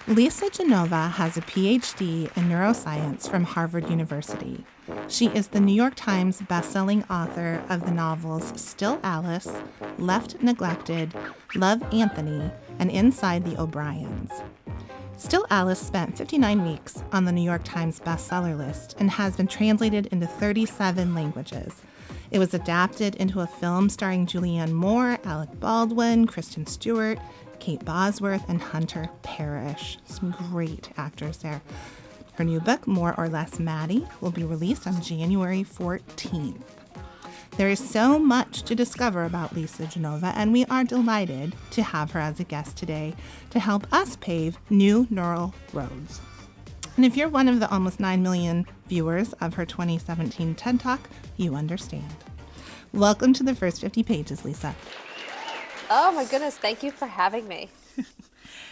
Lisa Genova has a PhD in neuroscience from Harvard University. She is the New York Times bestselling author of the novels Still Alice, Left Neglected, Love Anthony, and Inside the O'Briens. Still Alice spent 59 weeks on the New York Times bestseller list and has been translated into 37 languages. It was adapted into a film starring Julianne Moore, Alec Baldwin, Kristen Stewart, Kate Bosworth, and Hunter Parrish. Some great actors there. Her new book, More or Less Maddy, will be released on January 14th. There is so much to discover about Lisa Genova, and we are delighted to have her as a guest today to help us pave new neural roads. And if you're one of the almost 9 million viewers of her 2017 TED Talk, you understand. Welcome to the first 50 pages, Lisa. Oh my goodness, thank you for having me.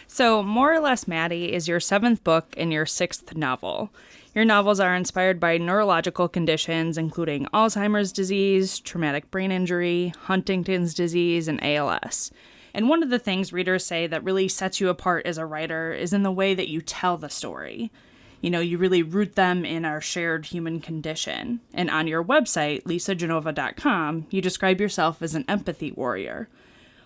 So, More or Less Maddy is your 7th book and your 6th novel. Your novels are inspired by neurological conditions including Alzheimer's disease, traumatic brain injury, Huntington's disease, and ALS. And one of the things readers say that really sets you apart as a writer is in the way that you tell the story. You know, you really root them in our shared human condition. And on your website, lisagenova.com, you describe yourself as an empathy warrior.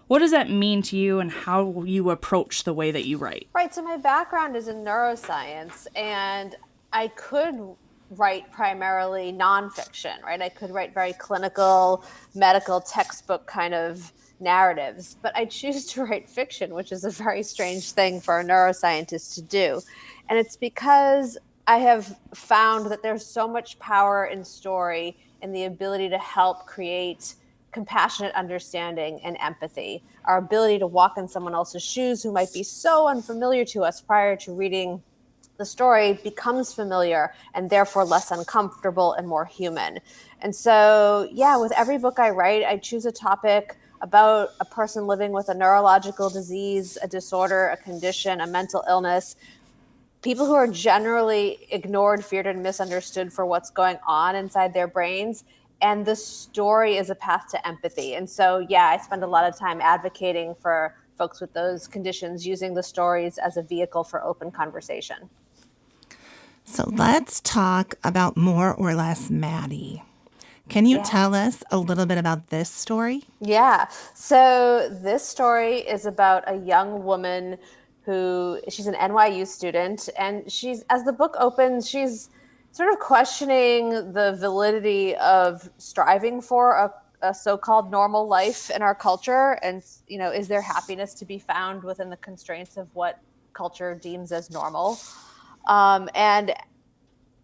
What does that mean to you and how you approach the way that you write? Right, so my background is in neuroscience, and I could write primarily nonfiction, right? I could write very clinical, medical, textbook kind of narratives, but I choose to write fiction, which is a very strange thing for a neuroscientist to do. And it's because I have found that there's so much power in story and the ability to help create compassionate understanding and empathy, our ability to walk in someone else's shoes who might be so unfamiliar to us prior to reading the story becomes familiar and therefore less uncomfortable and more human. And so, yeah, with every book I write, I choose a topic about a person living with a neurological disease, a disorder, a condition, a mental illness, people who are generally ignored, feared, and misunderstood for what's going on inside their brains. And the story is a path to empathy. And so, yeah, I spend a lot of time advocating for folks with those conditions, using the stories as a vehicle for open conversation. So let's talk about More or Less Maddy. Can you tell us a little bit about this story? Yeah. So this story is about a young woman she's an NYU student, and she's, as the book opens, she's sort of questioning the validity of striving for a so-called normal life in our culture. And, you know, is there happiness to be found within the constraints of what culture deems as normal? And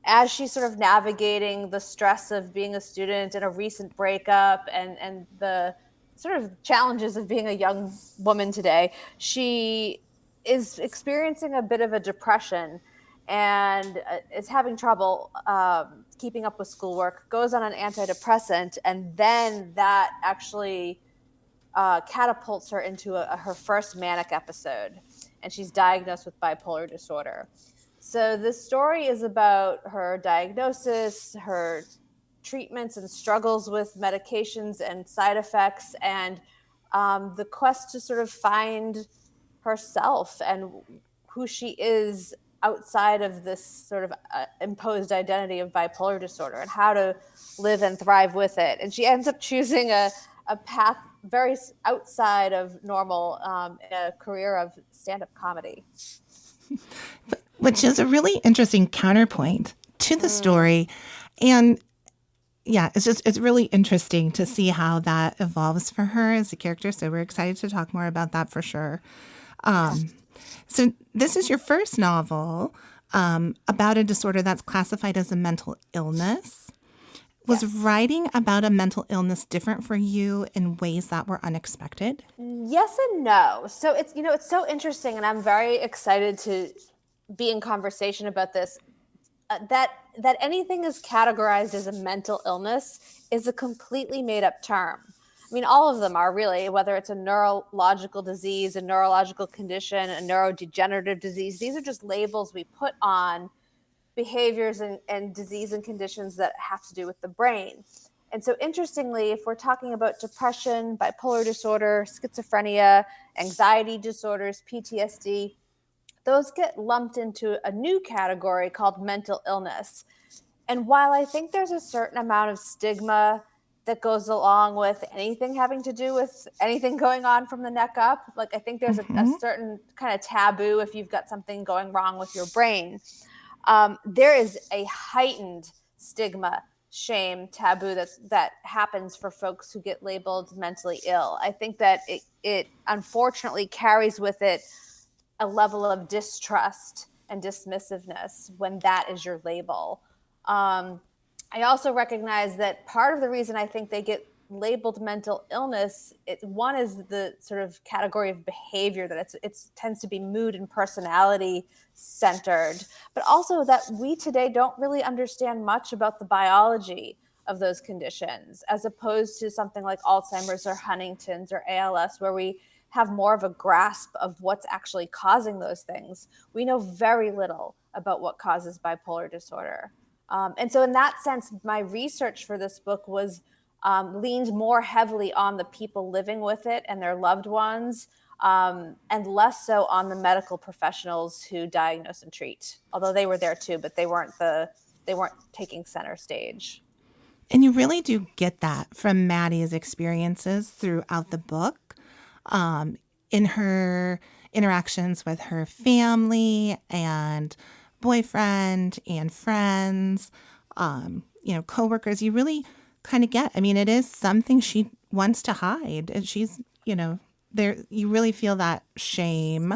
as she's sort of navigating the stress of being a student and a recent breakup and the sort of challenges of being a young woman today, she is experiencing a bit of a depression and is having trouble keeping up with schoolwork, goes on an antidepressant, and then that actually catapults her into her first manic episode, and she's diagnosed with bipolar disorder. So this story is about her diagnosis, her treatments and struggles with medications and side effects, and the quest to sort of find herself and who she is outside of this sort of imposed identity of bipolar disorder and how to live and thrive with it. And she ends up choosing a path very outside of normal, a career of stand-up comedy. Which is a really interesting counterpoint to the story. And yeah, it's really interesting to see how that evolves for her as a character. So we're excited to talk more about that for sure. So this is your first novel about a disorder that's classified as a mental illness. Was writing about a mental illness different for you in ways that were unexpected? Yes and no. So it's so interesting, and I'm very excited to be in conversation about this. That anything is categorized as a mental illness is a completely made up term. I mean, all of them are really, whether it's a neurological disease, a neurological condition, a neurodegenerative disease. These are just labels we put on behaviors and disease and conditions that have to do with the brain. And so interestingly, if we're talking about depression, bipolar disorder, schizophrenia, anxiety disorders, PTSD, those get lumped into a new category called mental illness. And while I think there's a certain amount of stigma that goes along with anything having to do with anything going on from the neck up, like I think there's a certain kind of taboo if you've got something going wrong with your brain. There is a heightened stigma, shame, taboo that happens for folks who get labeled mentally ill. I think that it unfortunately carries with it a level of distrust and dismissiveness when that is your label. I also recognize that part of the reason I think they get labeled mental illness, one is the sort of category of behavior that it tends to be mood and personality centered, but also that we today don't really understand much about the biology of those conditions, as opposed to something like Alzheimer's or Huntington's or ALS, where we have more of a grasp of what's actually causing those things. We know very little about what causes bipolar disorder. And so in that sense, my research for this book was leaned more heavily on the people living with it and their loved ones, and less so on the medical professionals who diagnose and treat, although they were there too, but they weren't taking center stage. And you really do get that from Maddie's experiences throughout the book, in her interactions with her family and boyfriend and friends, coworkers. You really kind of get, it is something she wants to hide. And she's, there, you really feel that shame,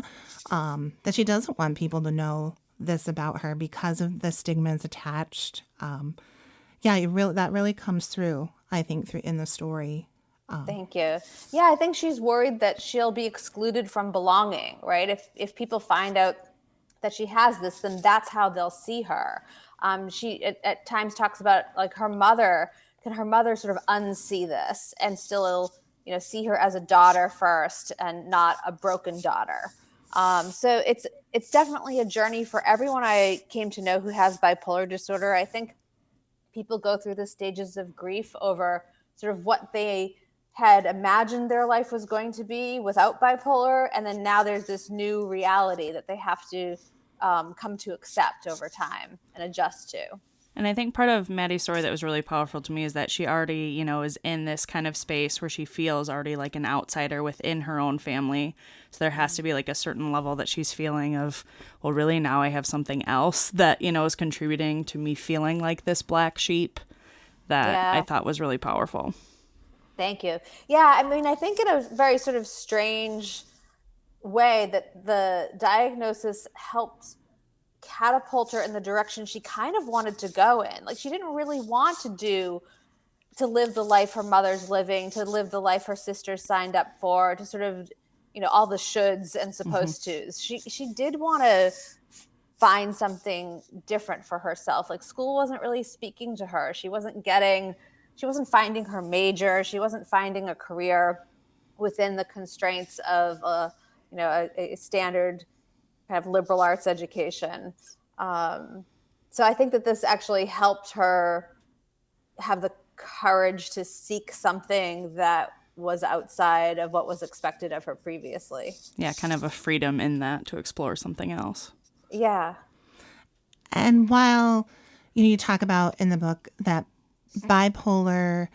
that she doesn't want people to know this about her because of the stigmas attached. That really comes through, I think, in the story. Thank you. Yeah, I think she's worried that she'll be excluded from belonging, right? If people find out that she has this, then that's how they'll see her. She at times talks about like can her mother sort of unsee this and still, see her as a daughter first and not a broken daughter. So it's definitely a journey for everyone I came to know who has bipolar disorder. I think people go through the stages of grief over sort of what they had imagined their life was going to be without bipolar. And then now there's this new reality that they have to come to accept over time and adjust to. And I think part of Maddie's story that was really powerful to me is that she already, is in this kind of space where she feels already like an outsider within her own family. So there has to be like a certain level that she's feeling of, well, really now I have something else that, is contributing to me feeling like this black sheep that I thought was really powerful. Thank you. Yeah, I think in a very sort of strange way that the diagnosis helped catapult her in the direction she kind of wanted to go in. Like she didn't really want to live the life her mother's living, to live the life her sisters signed up for, to sort of, all the shoulds and supposed tos. She did want to find something different for herself. Like school wasn't really speaking to her. She wasn't finding her major. She wasn't finding a career within the constraints of a standard kind of liberal arts education. So I think that this actually helped her have the courage to seek something that was outside of what was expected of her previously. Yeah, kind of a freedom in that to explore something else. Yeah. And while, you talk about in the book that bipolar,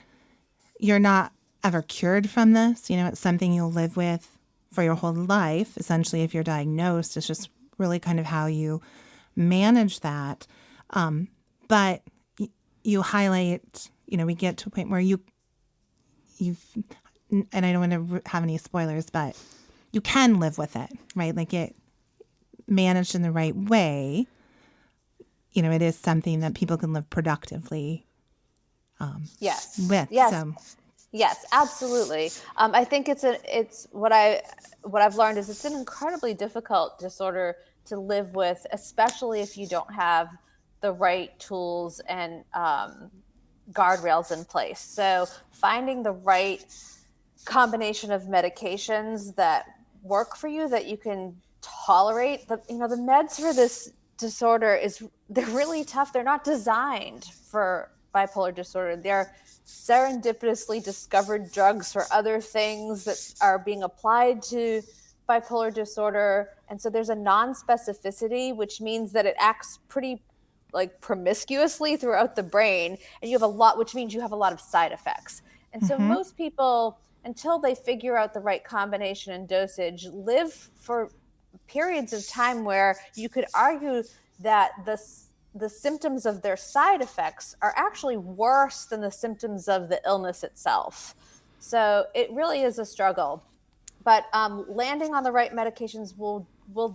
you're not ever cured from this. It's something you'll live with for your whole life. Essentially, if you're diagnosed, it's just really kind of how you manage that. But you highlight, we get to a point where you've, and I don't want to have any spoilers, but you can live with it, right? Like it managed in the right way. It is something that people can live productively yes. with. Yes. So. Yes, absolutely. I think it's what I've learned is it's an incredibly difficult disorder to live with, especially if you don't have the right tools and guardrails in place. So finding the right combination of medications that work for you, that you can tolerate. The meds for this disorder they're really tough. They're not designed for bipolar disorder. They're serendipitously discovered drugs for other things that are being applied to bipolar disorder. And so there's a non-specificity, which means that it acts pretty like promiscuously throughout the brain. And you have a lot, which means you have a lot of side effects. And so most people, until they figure out the right combination and dosage, live for periods of time where you could argue that the symptoms of their side effects are actually worse than the symptoms of the illness itself. So it really is a struggle. But landing on the right medications will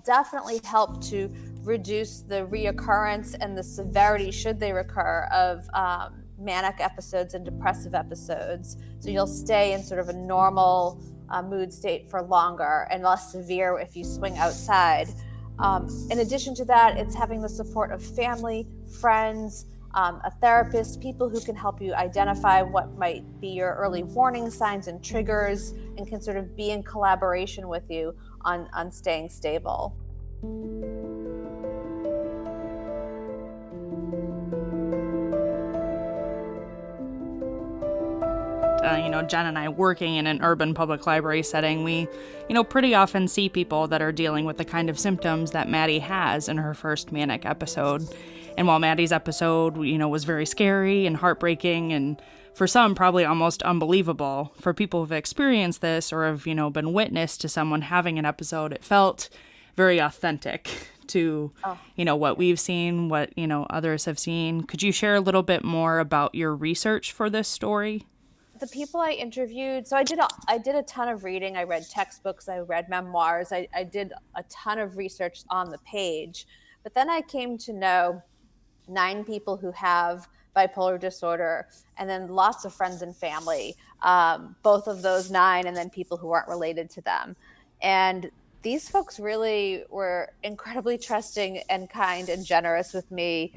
definitely help to reduce the reoccurrence and the severity, should they recur, of manic episodes and depressive episodes. So you'll stay in sort of a normal mood state for longer and less severe if you swing outside. In addition to that, it's having the support of family, friends, a therapist, people who can help you identify what might be your early warning signs and triggers, and can sort of be in collaboration with you on staying stable. Jen and I working in an urban public library setting, we, pretty often see people that are dealing with the kind of symptoms that Maddy has in her first manic episode. And while Maddy's episode, was very scary and heartbreaking, and for some probably almost unbelievable, for people who've experienced this or have, been witness to someone having an episode, it felt very authentic to, what we've seen, what, others have seen. Could you share a little bit more about your research for this story? The people I interviewed, so I did a ton of reading. I read textbooks, I read memoirs, I did a ton of research on the page. But then I came to know 9 people who have bipolar disorder, and then lots of friends and family, both of those 9, and then people who aren't related to them. And these folks really were incredibly trusting and kind and generous with me,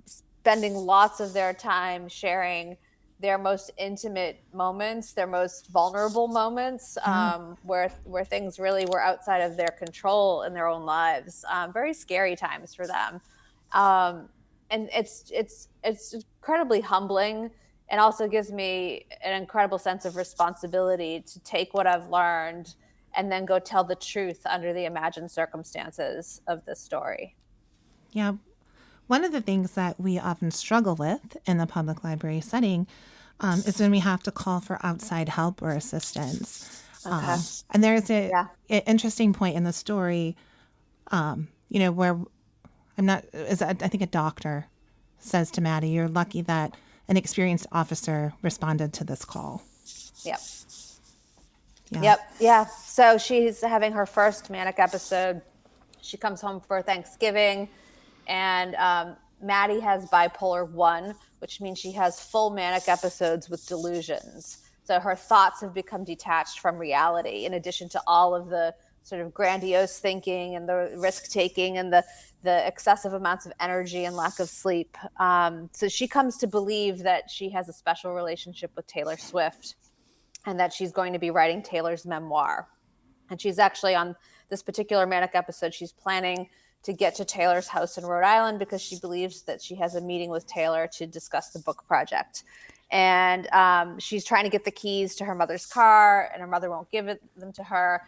spending lots of their time sharing their most intimate moments, their most vulnerable moments, where things really were outside of their control in their own lives. Very scary times for them. And it's incredibly humbling, and also gives me an incredible sense of responsibility to take what I've learned and then go tell the truth under the imagined circumstances of this story. Yeah. One of the things that we often struggle with in the public library setting is when we have to call for outside help or assistance. Okay. And there's an interesting point in the story, where I think a doctor says to Maddy, "You're lucky that an experienced officer responded to this call." Yep. Yeah. Yep. Yeah. So she's having her first manic episode. She comes home for Thanksgiving, and Maddy has bipolar 1, which means she has full manic episodes with delusions. So her thoughts have become detached from reality, in addition to all of the sort of grandiose thinking and the risk-taking and the excessive amounts of energy and lack of sleep. So she comes to believe that she has a special relationship with Taylor Swift, and that she's going to be writing Taylor's memoir. And she's actually, on this particular manic episode, she's planning to get to Taylor's house in Rhode Island because she believes that she has a meeting with Taylor to discuss the book project. And she's trying to get the keys to her mother's car, and her mother won't give them to her.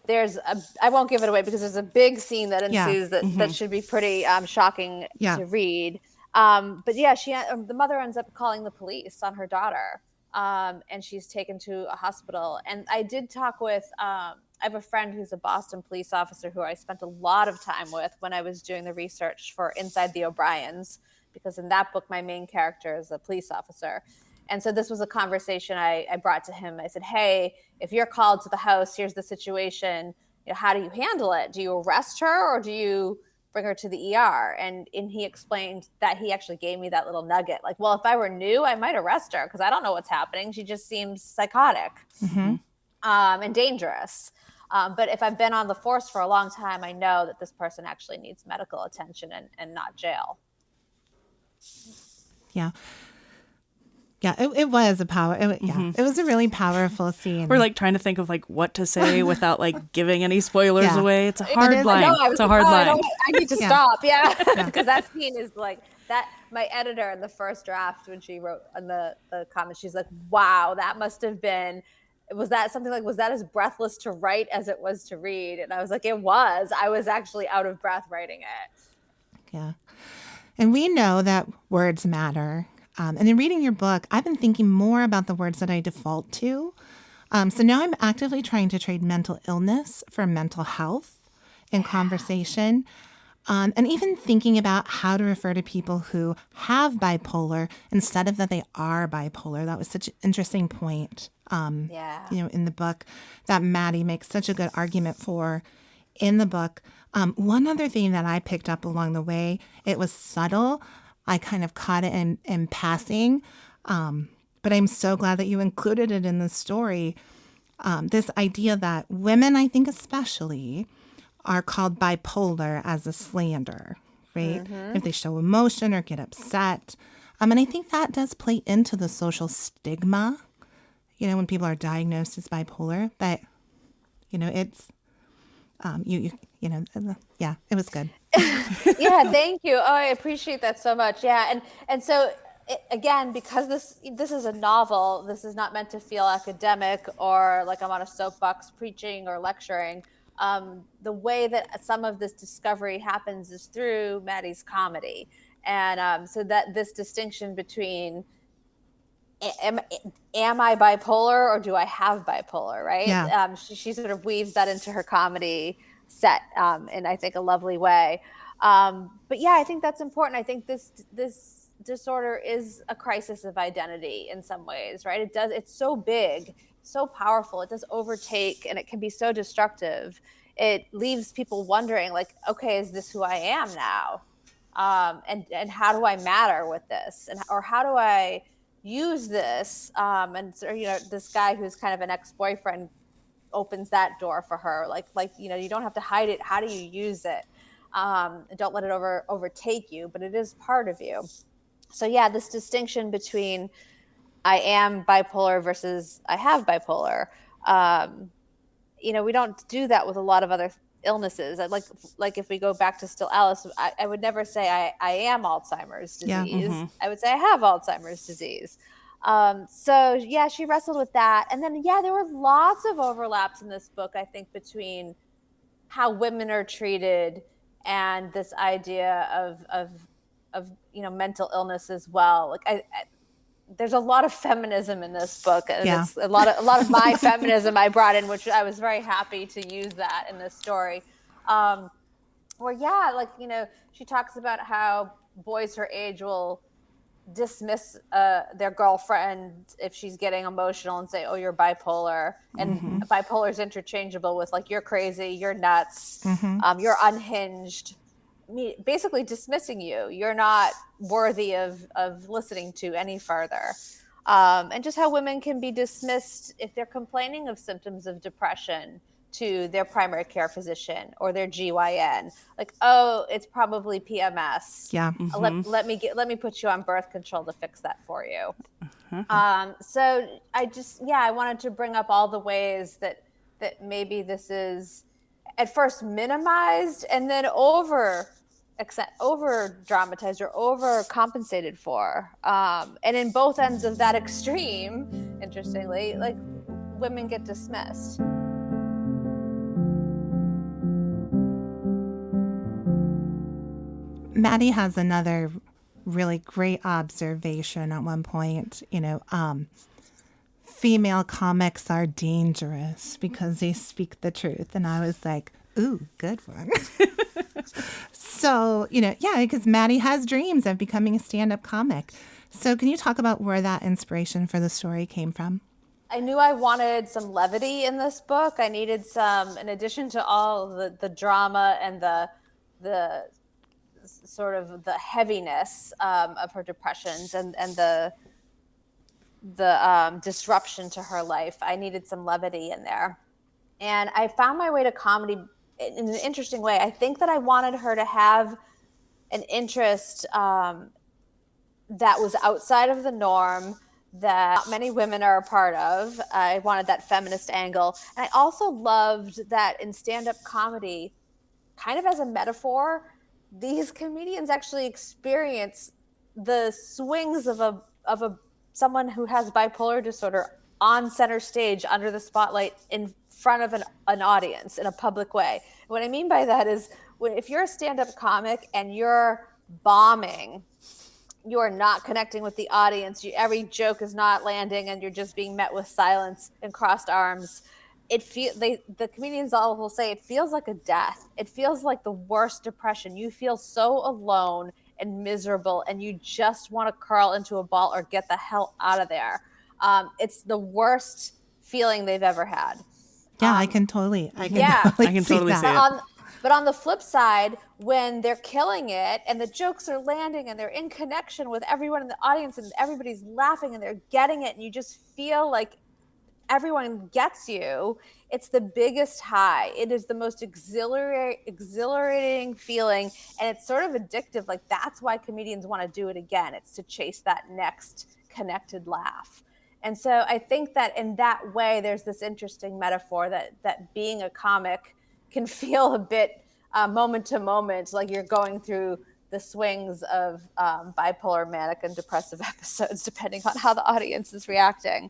I won't give it away because there's a big scene that ensues that should be pretty shocking to read. But yeah, the mother ends up calling the police on her daughter, and she's taken to a hospital. And I did talk with, I have a friend who's a Boston police officer who I spent a lot of time with when I was doing the research for Inside the O'Briens, because in that book, my main character is a police officer. And so this was a conversation I brought to him. I said, "Hey, if you're called to the house, here's the situation. How do you handle it? Do you arrest her, or do you bring her to the ER?" And he explained that he actually gave me that little nugget. Like, well, if I were new, I might arrest her because I don't know what's happening. She just seems psychotic and dangerous. But if I've been on the force for a long time, I know that this person actually needs medical attention and not jail. Yeah. Yeah, it was a power. It was a really powerful scene. We're like trying to think of like what to say without like giving any spoilers away. It's a hard line. It's a hard line. I need to stop. Yeah, because that scene is like that. My editor in the first draft, when she wrote on the comments, she's like, "Wow, that must have been was that something like, was that as breathless to write as it was to read? And I was like, it was. I was actually out of breath writing it. Yeah. And we know that words matter. And in reading your book, I've been thinking more about the words that I default to. So now I'm actively trying to trade mental illness for mental health in conversation. And even thinking about how to refer to people who have bipolar instead of that they are bipolar. That was such an interesting point, in the book that Maddy makes such a good argument for in the book. One other thing that I picked up along the way, it was subtle. I kind of caught it in passing, but I'm so glad that you included it in the story. This idea that women, I think especially, are called bipolar as a slander, right? If they show emotion or get upset. And I think that does play into the social stigma, when people are diagnosed as bipolar. But, it's, it was good. Yeah, thank you. Oh, I appreciate that so much. Yeah, and so again, because this is a novel, this is not meant to feel academic or like I'm on a soapbox preaching or lecturing. The way that some of this discovery happens is through Maddy's comedy, and so that this distinction between am I bipolar or do I have bipolar, right? Yeah. She sort of weaves that into her comedy set in, I think, a lovely way. But yeah, I think that's important. I think this disorder is a crisis of identity in some ways, right? It's so big, so powerful. It does overtake, and it can be so destructive. It leaves people wondering, like, okay, is this who I am now? And how do I matter with this? Or how do I use this? And so, this guy who's kind of an ex-boyfriend opens that door for her. Like, you don't have to hide it. How do you use it? Don't let it overtake you, but it is part of you. So yeah, this distinction between I am bipolar versus I have bipolar. We don't do that with a lot of other illnesses. Like if we go back to Still Alice, I would never say I am Alzheimer's disease. Yeah. I would say I have Alzheimer's disease. So yeah, she wrestled with that. And then, yeah, there were lots of overlaps in this book, I think, between how women are treated and this idea of mental illness as well. Like there's a lot of feminism in this book, and Yeah. it's a lot of my feminism I brought in, which I was very happy to use that in this story. Where she talks about how boys her age will dismiss their girlfriend if she's getting emotional and say, oh, you're bipolar. And bipolar is interchangeable with like, you're crazy, you're nuts, you're unhinged, basically dismissing you. You're not worthy of listening to any further. And just how women can be dismissed if they're complaining of symptoms of depression to their primary care physician or their GYN. Like, oh, it's probably PMS. Yeah. Let me put you on birth control to fix that for you. So I wanted to bring up all the ways that maybe this is at first minimized and then over dramatized or over compensated for. And in both ends of that extreme, interestingly, like, women get dismissed. Maddy has another really great observation at one point. Female comics are dangerous because they speak the truth. And I was like, ooh, good one. So, because Maddy has dreams of becoming a stand-up comic. So can you talk about where that inspiration for the story came from? I knew I wanted some levity in this book. I needed some, in addition to all the drama and the sort of the heaviness of her depressions and the disruption to her life. I needed some levity in there. And I found my way to comedy in an interesting way. I think that I wanted her to have an interest that was outside of the norm, that not many women are a part of. I wanted that feminist angle. And I also loved that in stand-up comedy, kind of as a metaphor, these comedians actually experience the swings of someone who has bipolar disorder on center stage under the spotlight in front of an audience in a public way. What I mean by that is if you're a stand-up comic and you're bombing, you're not connecting with the audience, every joke is not landing, and you're just being met with silence and crossed arms. The comedians all will say it feels like a death. It feels like the worst depression. You feel so alone and miserable, and you just want to curl into a ball or get the hell out of there. It's the worst feeling they've ever had. Yeah, I can totally I can totally see it. But on the flip side, when they're killing it and the jokes are landing and they're in connection with everyone in the audience and everybody's laughing and they're getting it, and you just feel like everyone gets you, it's the biggest high. It is the most exhilarating feeling, and it's sort of addictive. Like, that's why comedians want to do it again. It's to chase that next connected laugh. And so I think that in that way, there's this interesting metaphor that being a comic can feel a bit moment to moment, like you're going through the swings of bipolar, manic, and depressive episodes, depending on how the audience is reacting.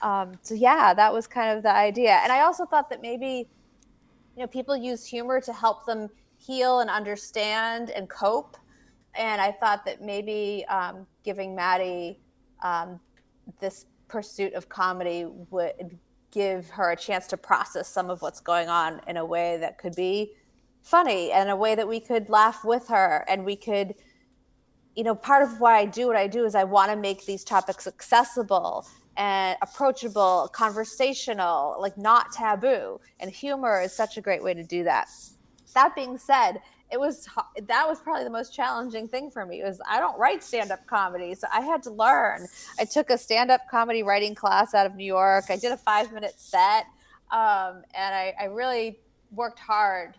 So yeah, that was kind of the idea. And I also thought that maybe, people use humor to help them heal and understand and cope. And I thought that maybe giving Maddie this pursuit of comedy would give her a chance to process some of what's going on in a way that could be funny and a way that we could laugh with her. And we could, part of why I do what I do is I want to make these topics accessible and approachable, conversational, like not taboo. And humor is such a great way to do that. That being said, that was probably the most challenging thing for me. I don't write stand-up comedy, so I had to learn. I took a stand-up comedy writing class out of New York. I did a 5-minute set, and I really worked hard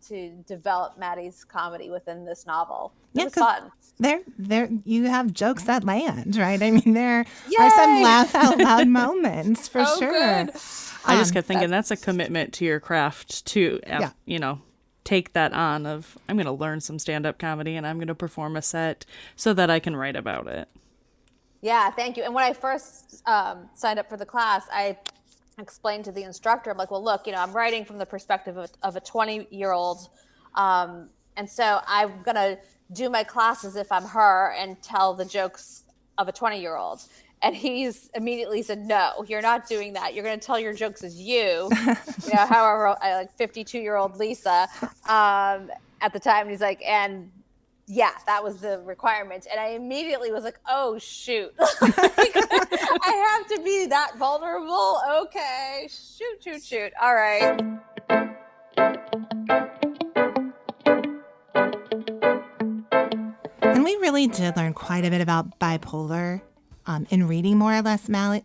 to develop Maddie's comedy within this novel. It was fun. There, you have jokes that land, right? I mean, there are some laugh out loud moments for sure. Good. I just kept thinking that's a commitment to your craft to, take that on of, I'm going to learn some stand-up comedy and I'm going to perform a set so that I can write about it. Yeah, thank you. And when I first signed up for the class, I explained to the instructor, I'm like, well, look, I'm writing from the perspective of a 20-year-old. And so I'm going to do my class as if I'm her and tell the jokes of a 20-year-old. And he's immediately said, no, you're not doing that. You're going to tell your jokes as you. However, I like 52-year-old Lisa at the time. And he's like, and yeah, that was the requirement. And I immediately was like, oh, shoot. I have to be that vulnerable. Okay. Shoot. All right. And we really did learn quite a bit about bipolar in reading More or Less Maddy.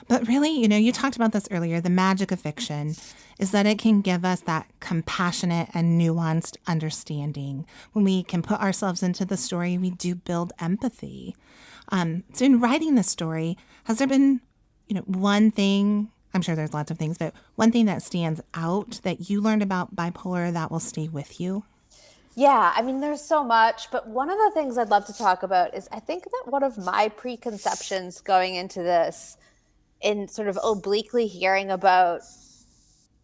But really, you talked about this earlier, the magic of fiction is that it can give us that compassionate and nuanced understanding. When we can put ourselves into the story, we do build empathy. So in writing this story, has there been, one thing, I'm sure there's lots of things, but one thing that stands out that you learned about bipolar that will stay with you? Yeah, I mean, there's so much, but one of the things I'd love to talk about is I think that one of my preconceptions going into this, in sort of obliquely hearing about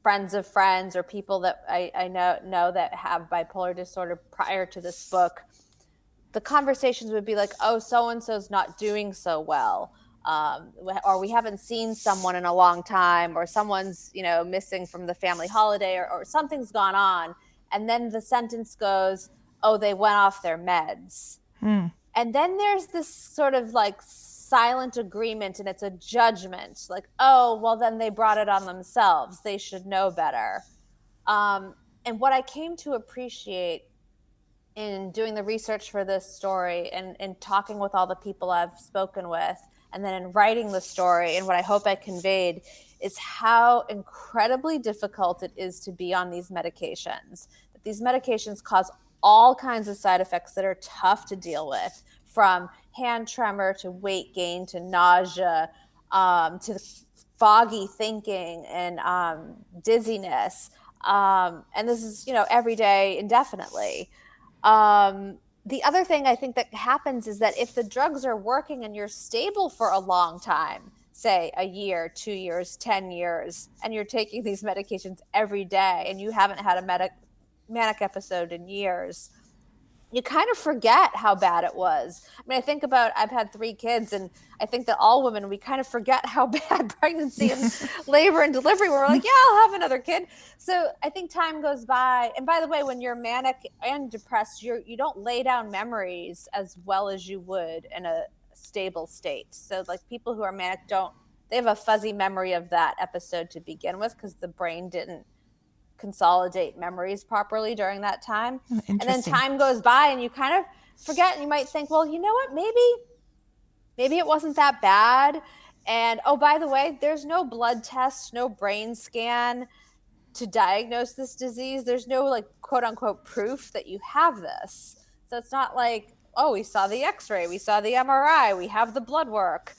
friends of friends or people that I know that have bipolar disorder prior to this book, the conversations would be like, oh, so-and-so's not doing so well. Or we haven't seen someone in a long time, or someone's, missing from the family holiday, or something's gone on. And then the sentence goes, oh, they went off their meds. And then there's this sort of like silent agreement, and it's a judgment. Like, oh, well, then they brought it on themselves. They should know better. And what I came to appreciate in doing the research for this story and talking with all the people I've spoken with, and then in writing the story, and what I hope I conveyed is how incredibly difficult it is to be on these medications. That these medications cause all kinds of side effects that are tough to deal with, from hand tremor to weight gain to nausea, to foggy thinking and dizziness. And this is, every day indefinitely. the other thing I think that happens is that if the drugs are working and you're stable for a long time, say a year, 2 years, 10 years, and you're taking these medications every day and you haven't had a manic episode in years, you kind of forget how bad it was. I mean, I think about, I've had 3 kids, and I think that all women, we kind of forget how bad pregnancy and labor and delivery were. We're like, yeah, I'll have another kid. So I think time goes by. And by the way, when you're manic and depressed, you don't lay down memories as well as you would in a stable state. So like people who are manic they have a fuzzy memory of that episode to begin with because the brain didn't consolidate memories properly during that time. And then time goes by and you kind of forget, and you might think, well, you know what, maybe it wasn't that bad. And oh, by the way, there's no blood test, no brain scan to diagnose this disease. There's no like quote unquote proof that you have this. So it's not like, oh, we saw the x-ray, we saw the MRI, we have the blood work.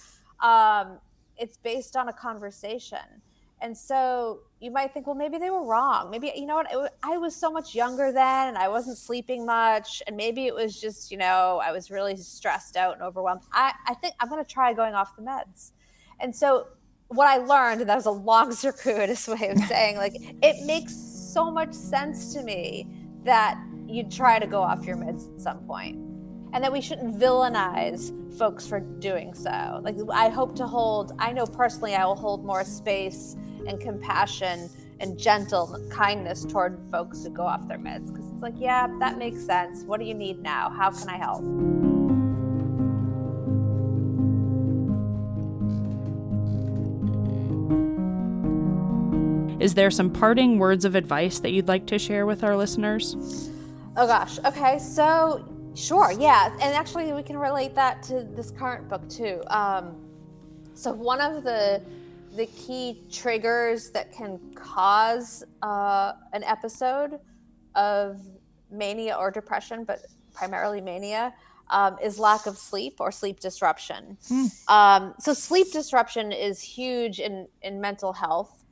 It's based on a conversation. And so you might think, well, maybe they were wrong. Maybe, you know what, I was so much younger then and I wasn't sleeping much. And maybe it was just, I was really stressed out and overwhelmed. I think I'm going to try going off the meds. And so what I learned, and that was a long circuitous way of saying, like, it makes so much sense to me that you'd try to go off your meds at some point. And that we shouldn't villainize folks for doing so. Like, I know personally I will hold more space and compassion and gentle kindness toward folks who go off their meds. Because it's like, yeah, that makes sense. What do you need now? How can I help? Is there some parting words of advice that you'd like to share with our listeners? Oh gosh. Okay. So sure. Yeah. And actually we can relate that to this current book too. So one of the key triggers that can cause an episode of mania or depression, but primarily mania, is lack of sleep or sleep disruption. So sleep disruption is huge in mental health.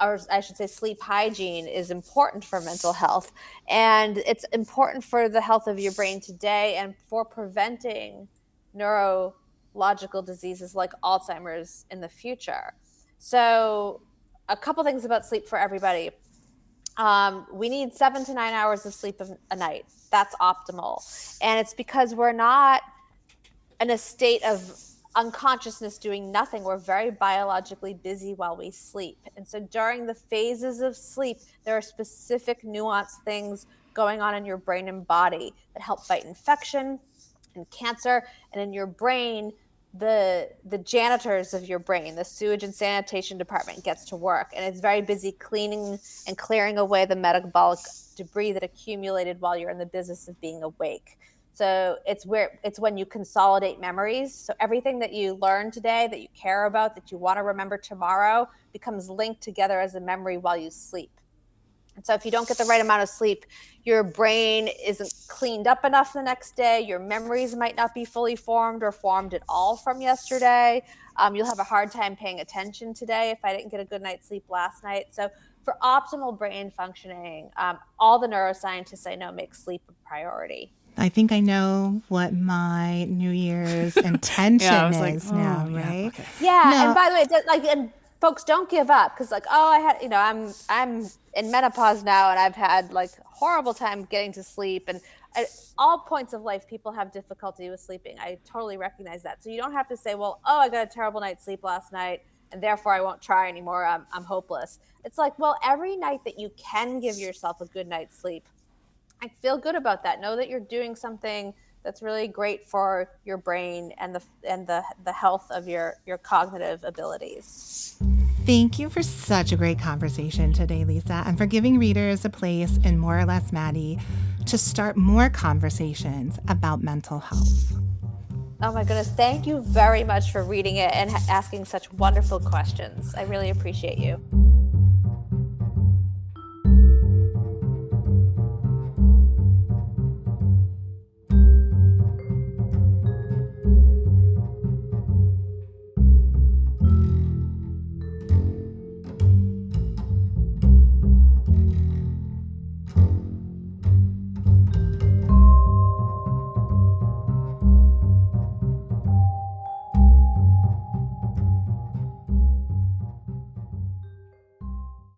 Or I should say sleep hygiene is important for mental health. And it's important for the health of your brain today and for preventing neurological diseases like Alzheimer's in the future. So a couple things about sleep for everybody. We need 7 to 9 hours of sleep a night. That's optimal. And it's because we're not in a state of unconsciousness doing nothing. We're very biologically busy while we sleep. And so during the phases of sleep, there are specific nuanced things going on in your brain and body that help fight infection and cancer. And in your brain, the janitors of your brain, the sewage and sanitation department gets to work. And it's very busy cleaning and clearing away the metabolic debris that accumulated while you're in the business of being awake. So it's when you consolidate memories. So everything that you learn today, that you care about, that you want to remember tomorrow, becomes linked together as a memory while you sleep. And so if you don't get the right amount of sleep, your brain isn't cleaned up enough the next day. Your memories might not be fully formed or formed at all from yesterday. You'll have a hard time paying attention today if I didn't get a good night's sleep last night. So for optimal brain functioning, all the neuroscientists I know make sleep a priority. I think I know what my New Year's intention is now, right? Okay. Yeah, no. And by the way, and folks, don't give up because, I'm in menopause now, and I've had horrible time getting to sleep, and at all points of life, people have difficulty with sleeping. I totally recognize that. So you don't have to say, well, I got a terrible night's sleep last night, and therefore I won't try anymore. I'm hopeless. It's like, well, every night that you can give yourself a good night's sleep, I feel good about that. Know that you're doing something that's really great for your brain and the health of your cognitive abilities. Thank you for such a great conversation today, Lisa, and for giving readers a place in More or Less Maddy to start more conversations about mental health. Oh my goodness. Thank you very much for reading it and asking such wonderful questions. I really appreciate you.